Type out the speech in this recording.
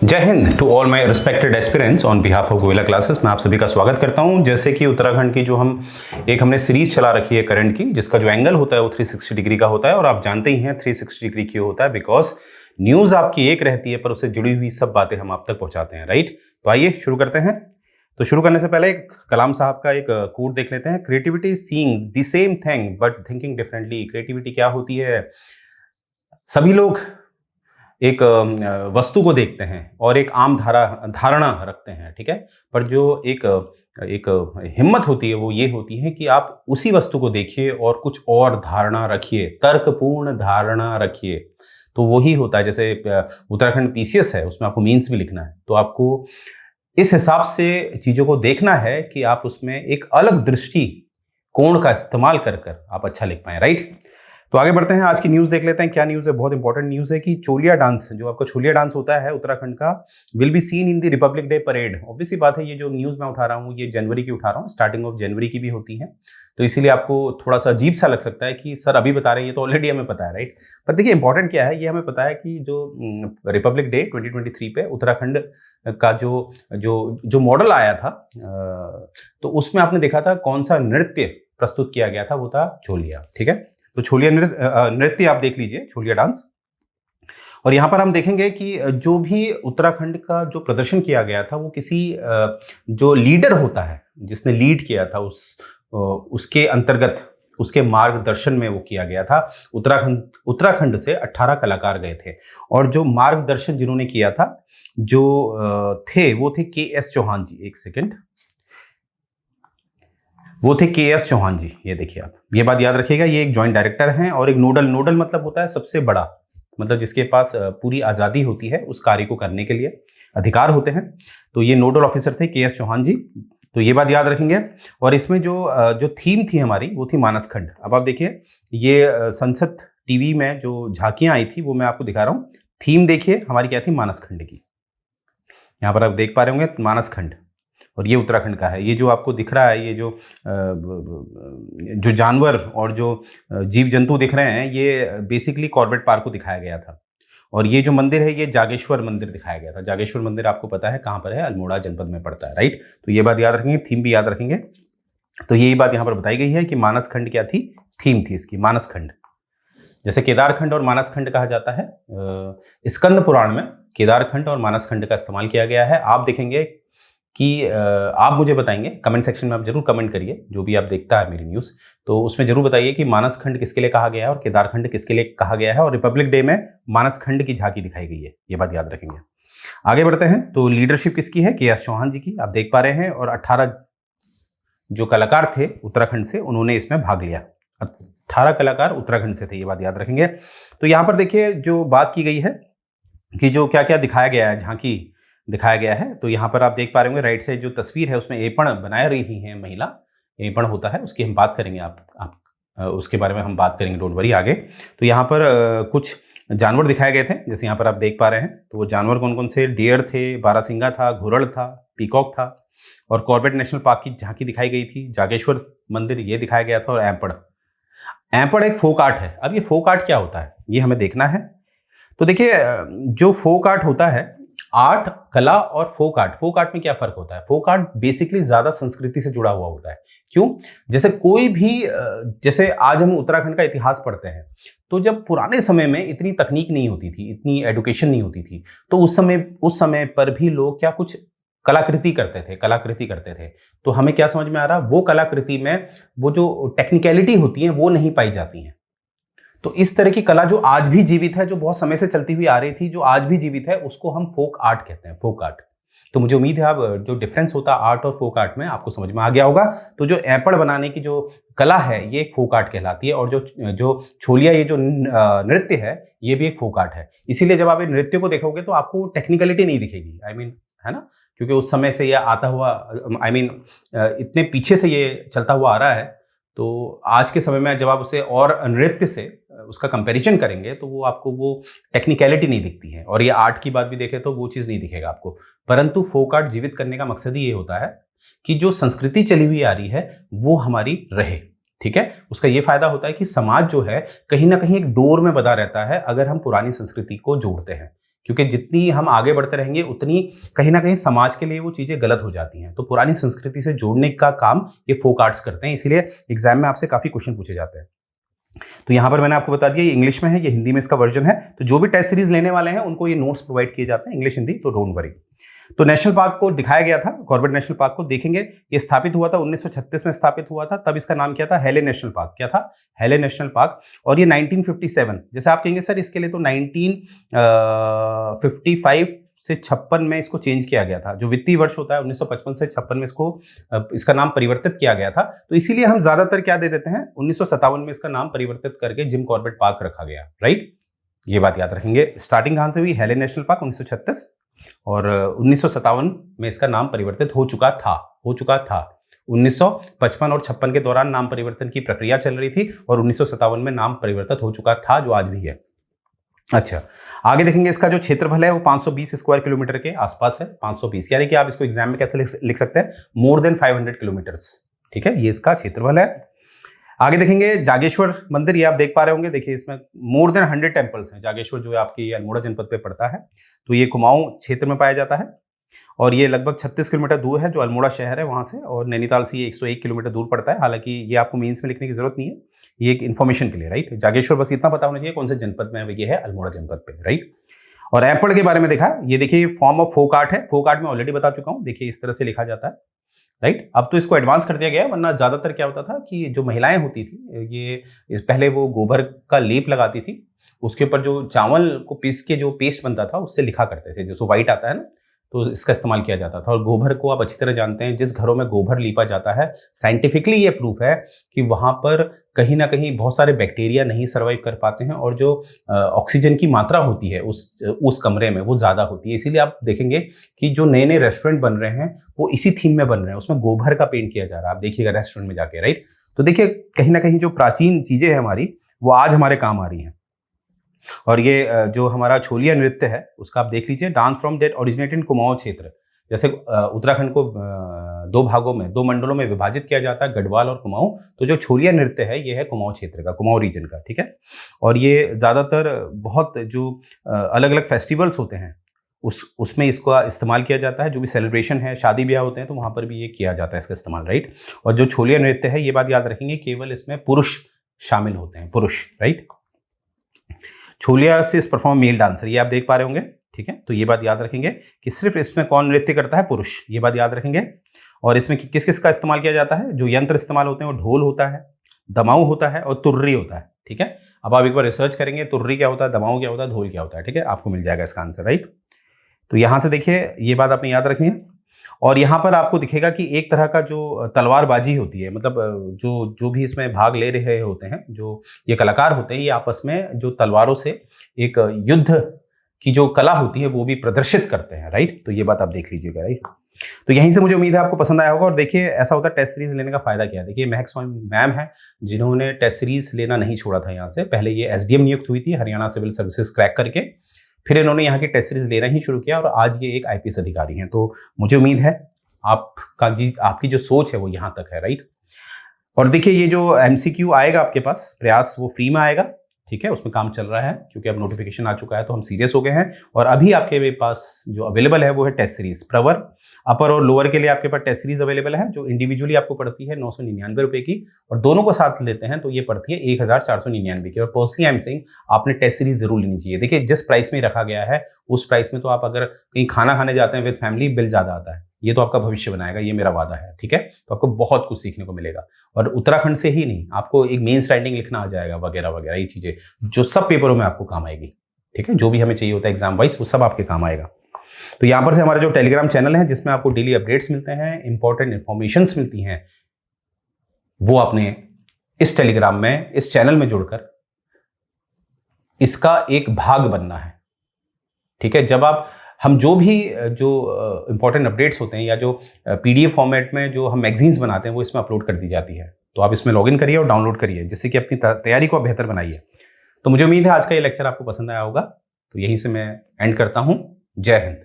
जय हिंद to all my respected aspirants on behalf of Govila classes. मैं आप सभी का स्वागत करता हूं। जैसे कि उत्तराखंड की जो हमने सीरीज चला रखी है करंट की, जिसका जो एंगल होता है वो 360 डिग्री का होता है। और आप जानते ही हैं 360 डिग्री क्यों होता है, बिकॉज न्यूज आपकी एक रहती है पर उससे जुड़ी हुई सब बातें हम आप तक पहुंचाते हैं, राइट। तो आइए शुरू करते हैं। तो शुरू करने से पहले एक कलाम साहब का एक कोट देख लेते हैं। Creativity is seeing the same thing but thinking differently. Creativity क्या होती है? सभी लोग एक वस्तु को देखते हैं और एक आम धारणा रखते हैं, ठीक है। पर जो एक हिम्मत होती है वो ये होती है कि आप उसी वस्तु को देखिए और कुछ और धारणा रखिए, तर्कपूर्ण धारणा रखिए। तो वही होता है। जैसे उत्तराखंड पीसीएस है, उसमें आपको मीन्स भी लिखना है, तो आपको इस हिसाब से चीज़ों को देखना है कि आप उसमें एक अलग दृष्टि कोण का इस्तेमाल कर आप अच्छा लिख पाएं, राइट। तो आगे बढ़ते हैं, आज की न्यूज़ देख लेते हैं। क्या न्यूज़ है? बहुत इंपॉर्टेंट न्यूज़ है कि चोलिया डांस, जो आपका छोलिया डांस होता है उत्तराखंड का, will be seen in the Republic day parade. Obviously बात है, ये जो न्यूज़ मैं उठा रहा हूँ ये जनवरी की उठा रहा हूँ, स्टार्टिंग ऑफ जनवरी की भी होती है, तो इसीलिए आपको थोड़ा सा अजीब सा लग सकता है कि सर अभी बता रहे हैं, ये तो ऑलरेडी हमें पता है, राइट। पर देखिए इंपॉर्टेंट क्या है, ये हमें पता है कि जो रिपब्लिक डे 2023 पे उत्तराखंड का जो मॉडल आया था, तो उसमें आपने देखा था कौन सा नृत्य प्रस्तुत किया गया था, वो था छोलिया, ठीक है। तो छोलिया नृत्य आप देख लीजिए, छोलिया डांस। और यहाँ पर हम देखेंगे कि जो भी उत्तराखंड का जो प्रदर्शन किया गया था वो किसी जो लीडर होता है, जिसने लीड किया था उसके अंतर्गत, उसके मार्गदर्शन में वो किया गया था। उत्तराखंड से 18 कलाकार गए थे और जो मार्गदर्शन जिन्होंने किया था वो थे के.एस. चौहान जी। एक सेकेंड, वो थे के.एस. चौहान जी। ये देखिए, आप ये बात याद रखिएगा, ये एक जॉइंट डायरेक्टर हैं और एक नोडल मतलब होता है सबसे बड़ा, मतलब जिसके पास पूरी आज़ादी होती है उस कार्य को करने के लिए अधिकार होते हैं। तो ये नोडल ऑफिसर थे के.एस. चौहान जी, तो ये बात याद रखेंगे। और इसमें जो थीम थी हमारी, वो थी मानस खंड। अब आप देखिए, ये संसद टीवी में जो झांकियां आई थी वो मैं आपको दिखा रहा हूँ। थीम देखिए हमारी क्या थी, मानस खंड की। यहाँ पर आप देख पा रहे होंगे मानस खंड, और ये उत्तराखंड का है। ये जो आपको दिख रहा है, ये जो जानवर और जो जीव जंतु दिख रहे हैं, ये बेसिकली कॉर्बेट पार्क को दिखाया गया था। और ये जो मंदिर है, ये जागेश्वर मंदिर दिखाया गया था। जागेश्वर मंदिर आपको पता है कहाँ पर है, अल्मोड़ा जनपद में पड़ता है, राइट। तो ये बात याद रखेंगे, थीम भी याद रखेंगे। तो यही बात यहाँ पर बताई गई है कि मानस खंड क्या थी, थीम थी इसकी मानस खंड। जैसे केदारखंड और मानस खंड कहा जाता है, स्कंद पुराण में केदारखंड और मानस खंड का इस्तेमाल किया गया है। आप देखेंगे कि आप मुझे बताएंगे, कमेंट सेक्शन में आप जरूर कमेंट करिए, जो भी आप देखता है मेरी न्यूज़, तो उसमें जरूर बताइए कि मानस खंड किसके लिए कहा गया है और केदारखंड किसके लिए कहा गया है। और रिपब्लिक डे में मानस खंड की झांकी दिखाई गई है, ये बात याद रखेंगे। आगे बढ़ते हैं। तो लीडरशिप किसकी है, के.एस. चौहान जी की, आप देख पा रहे हैं। और 18 जो कलाकार थे उत्तराखंड से, उन्होंने इसमें भाग लिया। 18 कलाकार उत्तराखंड से थे, ये बात याद रखेंगे। तो यहाँ पर देखिए जो बात की गई है कि जो क्या क्या दिखाया गया है, झांकी दिखाया गया है। तो यहाँ पर आप देख पा रहे होंगे राइट से जो तस्वीर है, उसमें एपण बनाए रही है महिला, एपण होता है, उसकी हम बात करेंगे, आप उसके बारे में हम बात करेंगे, डोंट वरी आगे। तो यहाँ पर कुछ जानवर दिखाए गए थे, जैसे यहाँ पर आप देख पा रहे हैं। तो वो जानवर कौन कौन से, डियर थे, बारासिंगा था, घुरड़ था, पीकॉक था। और कॉर्बेट नेशनल पार्क की झांकी दिखाई गई थी, जागेश्वर मंदिर ये दिखाया गया था। और एपण एक फोक आर्ट है। अब ये फोक आर्ट क्या होता है, ये हमें देखना है। तो देखिए, जो फोक आर्ट होता है, आर्ट, कला और फोक आर्ट में क्या फर्क होता है? फोक आर्ट बेसिकली ज्यादा संस्कृति से जुड़ा हुआ होता है। क्यों? जैसे कोई भी, जैसे आज हम उत्तराखंड का इतिहास पढ़ते हैं, तो जब पुराने समय में इतनी तकनीक नहीं होती थी, इतनी एडुकेशन नहीं होती थी, तो उस समय पर भी लोग क्या कुछ कलाकृति करते थे। तो हमें क्या समझ में आ रहा, वो कलाकृति में वो जो टेक्निकलिटी होती है वो नहीं पाई जाती है। तो इस तरह की कला जो आज भी जीवित है, जो बहुत समय से चलती हुई आ रही थी, जो आज भी जीवित है, उसको हम फोक आर्ट कहते हैं, फोक आर्ट। तो मुझे उम्मीद है आप जो डिफरेंस होता है आर्ट और फोक आर्ट में, आपको समझ में आ गया होगा। तो जो एपड़ बनाने की जो कला है, ये एक फोक आर्ट कहलाती है। और जो छोलिया, ये जो नृत्य है, ये भी एक फोक आर्ट है। इसीलिए जब आप ये नृत्य को देखोगे तो आपको टेक्निकलिटी नहीं दिखेगी, है ना, क्योंकि उस समय से ये आता हुआ, इतने पीछे से ये चलता हुआ आ रहा है। तो आज के समय में जब आप उसे और नृत्य से उसका कंपैरिजन करेंगे तो वो आपको वो टेक्निकलिटी नहीं दिखती है। और ये आर्ट की बात भी देखें तो वो चीज़ नहीं दिखेगा आपको। परंतु फोक आर्ट जीवित करने का मकसद ही ये होता है कि जो संस्कृति चली हुई आ रही है वो हमारी रहे, ठीक है। उसका ये फायदा होता है कि समाज जो है कहीं ना कहीं एक डोर में बंधा रहता है अगर हम पुरानी संस्कृति को जोड़ते हैं। क्योंकि जितनी हम आगे बढ़ते रहेंगे उतनी कहीं ना कहीं समाज के लिए वो चीज़ें गलत हो जाती हैं। तो पुरानी संस्कृति से जोड़ने का काम ये फोक आर्ट्स करते हैं, इसीलिए एग्जाम में आपसे काफ़ी क्वेश्चन पूछे जाते हैं। तो यहाँ पर मैंने आपको बता दिया ये इंग्लिश में है, ये हिंदी में इसका वर्जन है। तो जो भी टेस्ट सीरीज लेने वाले हैं उनको ये नोट्स प्रोवाइड किए जाते हैं इंग्लिश हिंदी, तो डोंट वरी। तो नेशनल पार्क को दिखाया गया था, कॉर्बेट नेशनल पार्क को देखेंगे। ये स्थापित हुआ था 1936 में स्थापित हुआ था, तब इसका नाम क्या था, हेले नेशनल पार्क। क्या था, हेले नेशनल पार्क। और ये 1957, जैसे आप कहेंगे सर इसके लिए तो 1955 से 56 में इसको चेंज किया गया था। जो वित्तीय वर्ष होता है 1955 से 56 में इसका नाम परिवर्तित किया गया था। तो इसीलिए हम ज्यादातर क्या दे देते हैं, 1957 में इसका नाम परिवर्तित करके जिम कॉर्बेट पार्क रखा गया, राइट। ये बात याद रखेंगे। स्टार्टिंग कहां से हुई, हेले नेशनल पार्क 1936, और 1957 में इसका नाम परिवर्तित हो चुका था 1955 और 56 के दौरान नाम परिवर्तन की प्रक्रिया चल रही थी, और 1957 में नाम परिवर्तित हो चुका था, जो आज भी है। अच्छा, आगे देखेंगे इसका जो क्षेत्रफल है वो 520 स्क्वायर किलोमीटर के आसपास है। 520 यानी कि आप इसको एग्जाम में कैसे लिख सकते हैं, मोर देन 500 किलोमीटर्स। ठीक है, ये इसका क्षेत्रफल है। आगे देखेंगे जागेश्वर मंदिर, ये आप देख पा रहे होंगे। देखिए इसमें मोर देन 100 टेम्पल्स हैं। जागेश्वर जो है आपकी अल्मोड़ा जनपद पे पड़ता है, तो ये कुमाऊं क्षेत्र में पाया जाता है, और ये लगभग 36 किलोमीटर दूर है, जो अल्मोड़ा शहर है वहां से, और नैनीताल से ये 101 किलोमीटर दूर पड़ता है। हालांकि ये आपको मीन्स में लिखने की जरूरत नहीं है, ये एक इन्फॉर्मेशन के लिए, राइट। जागेश्वर बस इतना पता होना चाहिए कौन से जनपद में है, ये है अल्मोड़ा जनपद पे, राइट। और एप्पल के बारे में देखा, ये देखिए फॉर्म ऑफ फोक आर्ट है। फोक आर्ट में ऑलरेडी बता चुका हूं, देखिए इस तरह से लिखा जाता है, राइट। अब तो इसको एडवांस कर दिया गया है, वरना ज्यादातर क्या होता था कि जो महिलाएं होती थी ये पहले वो गोबर का लेप लगाती थी, उसके ऊपर जो चावल को पीस के जो पेस्ट बनता था उससे लिखा करते थे, जैसे व्हाइट आता है ना, तो इसका इस्तेमाल किया जाता था। और गोबर को आप अच्छी तरह जानते हैं, जिस घरों में गोबर लीपा जाता है, साइंटिफिकली ये प्रूफ है कि वहां पर कहीं ना कहीं बहुत सारे बैक्टीरिया नहीं सर्वाइव कर पाते हैं, और जो ऑक्सीजन की मात्रा होती है उस कमरे में वो ज़्यादा होती है। इसीलिए आप देखेंगे कि जो नए नए रेस्टोरेंट बन रहे हैं वो इसी थीम में बन रहे हैं, उसमें गोबर का पेंट किया जा रहा है। आप देखिएगा रेस्टोरेंट में जाके, राइट। तो देखिए कहीं ना कहीं जो प्राचीन चीज़ें हैं हमारी, वो आज हमारे काम आ रही हैं। और ये जो हमारा छोलिया नृत्य है उसका आप देख लीजिए, dance from that originate in Kumaon क्षेत्र। जैसे उत्तराखंड को दो भागों में, दो मंडलों में विभाजित किया जाता है, गढ़वाल और कुमाऊं। तो जो छोलिया नृत्य है ये है कुमाऊं क्षेत्र का, कुमाऊं रीजन का, ठीक है। और ये ज़्यादातर बहुत जो अलग अलग फेस्टिवल्स होते हैं उसमें इसका इस्तेमाल किया जाता है। जो भी सेलिब्रेशन है, शादी ब्याह होते हैं, तो वहाँ पर भी ये किया जाता है इसका इस्तेमाल, राइट। और जो छोलिया नृत्य है, ये बात याद रखेंगे, केवल इसमें पुरुष शामिल होते हैं, पुरुष, राइट। छोलिया से इस परफॉर्म मेल डांसर, ये आप देख पा रहे होंगे, ठीक है। तो ये बात याद रखेंगे कि सिर्फ इसमें कौन नृत्य करता है, पुरुष, ये बात याद रखेंगे। और इसमें किस किस का इस्तेमाल किया जाता है, जो यंत्र इस्तेमाल होते हैं वो ढोल होता है, दमाऊ होता है और तुर्री होता है, ठीक है। अब आप एक बार रिसर्च करेंगे तुर्री क्या होता है, दमाऊ क्या होता है, ढोल क्या होता है, ठीक है, आपको मिल जाएगा इसका आंसर, राइट। तो यहां से देखिए ये बात आपने याद रखनी है। और यहाँ पर आपको दिखेगा कि एक तरह का जो तलवारबाजी होती है, मतलब जो भी इसमें भाग ले रहे होते हैं, जो ये कलाकार होते हैं, ये आपस में जो तलवारों से एक युद्ध की जो कला होती है वो भी प्रदर्शित करते हैं, राइट। तो ये बात आप देख लीजिएगा, राइट। तो यहीं से मुझे उम्मीद है आपको पसंद आया होगा। और देखिए ऐसा होता है टेस्ट सीरीज लेने का फायदा क्या है, देखिए महक स्वामी मैम है जिन्होंने टेस्ट सीरीज लेना नहीं छोड़ा था यहाँ से। पहले ये SDM नियुक्त हुई थी, हरियाणा सिविल सर्विसेज क्रैक करके, फिर इन्होंने यहाँ की टेस्ट सीरीज लेना ही शुरू किया, और आज ये एक IPS अधिकारी हैं। तो मुझे उम्मीद है आपकी जो सोच है वो यहाँ तक है, राइट। और देखिए ये जो MCQ आएगा आपके पास, प्रयास, वो फ्री में आएगा, ठीक है, उसमें काम चल रहा है, क्योंकि अब नोटिफिकेशन आ चुका है तो हम सीरियस हो गए हैं। और अभी आपके पास जो अवेलेबल है वो है टेस्ट सीरीज, प्रवर, अपर और लोअर के लिए आपके पास टेस्ट सीरीज अवेलेबल है, जो इंडिविजुअली आपको पड़ती है 999 रुपए की, और दोनों को साथ लेते हैं तो ये पड़ती है 1499 की। और पर्सनली आई एम सेइंग आपने टेस्ट सीरीज जरूर लेनी चाहिए। देखिए जिस प्राइस में रखा गया है उस प्राइस में तो आप अगर कहीं खाना खाने जाते हैं विद फैमिली, बिल ज्यादा आता है। ये तो आपका भविष्य बनाएगा, ये मेरा वादा है, ठीक है। तो आपको बहुत कुछ सीखने को मिलेगा, और उत्तराखंड से ही नहीं, आपको एक मेंस राइटिंग लिखना आ जाएगा, वगैरह वगैरह, ये चीजें जो सब पेपरों में आपको काम आएगी, ठीक है। जो भी हमें चाहिए होता है एग्जाम वाइज वो सब आपके काम आएगा। तो यहाँ पर से हमारा जो टेलीग्राम चैनल है जिसमें आपको डेली अपडेट्स मिलते हैं, इंपॉर्टेंट इंफॉर्मेशंस मिलती हैं, वो आपने इस टेलीग्राम में, इस चैनल में जुड़कर इसका एक भाग बनना है, ठीक है। जब आप हम जो इंपॉर्टेंट अपडेट्स होते हैं या जो PDF फॉर्मेट में जो हम मैगजीन्स बनाते हैं वो इसमें अपलोड कर दी जाती है। तो आप इसमें लॉगिन करिए और डाउनलोड करिए, जिससे कि अपनी तैयारी को बेहतर बनाइए। तो मुझे उम्मीद है आज का ये लेक्चर आपको पसंद आया होगा। तो यहीं से मैं एंड करता हूं। जय हिंद।